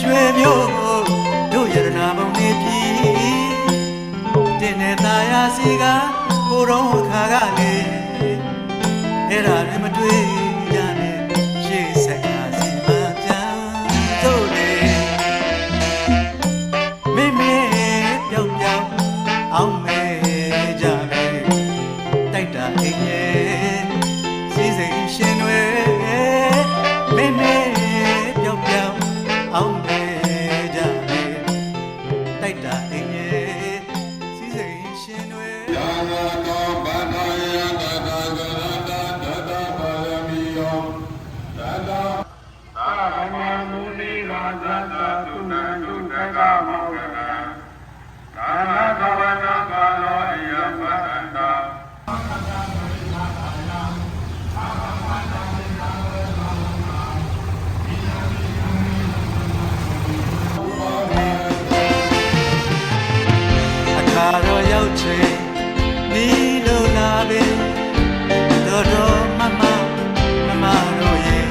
ရွှေမျိုးတို့ရတနာပုံနေပြီတင်းနဲ့ตาရစီကကိုယ်တော်ခါကလေအဲ့ဒါလည်းမတွေ့ရနဲ့ရှေ့ဆက်ကစီမပြန်တို့လေမေမေပြောင်းပြောင်းအောင်မဲကြပဲတိုက်တာအိမ်ရဲ့စီစိမ်ရှင်တွေမေမေပြောင်းပြောင်းအောင်မဲကြပဲတိုက်တာအိမ်ရဲ့စီစိမ်ရှင်တွေယာနာတောဗန္ဒယတတကရတတတပါရမီယောတတသာဗမမုနိရာဇတသုနန္တုတကမောကရကာလကဝနကာလောအယမတန္တာအခါတော့ရောက်ချိန်နီးလို့လာပြီတော်တော်မမတို့ရဲ့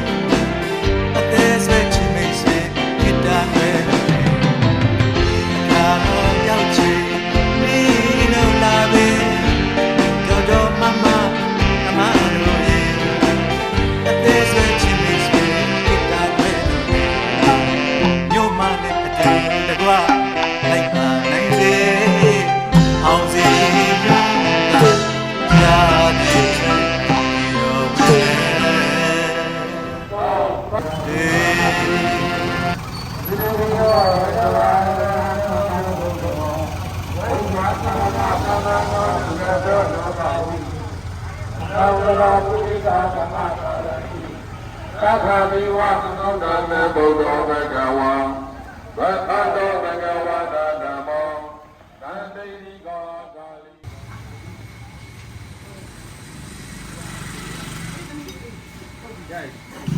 အသေးဆွဲချင်မိတ်ဆွေခိတ္တပဲအခါတော့ရောက်ချိန်နီးလို့လာပြီတော်တော်မမတို့ရဲ့အသေးဆွဲချင်မိတ်ဆွေခိတ္တပဲညို့မနဲ့အတူတကွာလိုက်ပါနိုင်စေအောင်စေရာဒီရောပဲသက္ခာမိဝသံဃာမေဘုဒ္ဓဘဂဝံဘဂဝတောဘဂဝတာဓမ္မောသံတိရိကာကာလိ Guys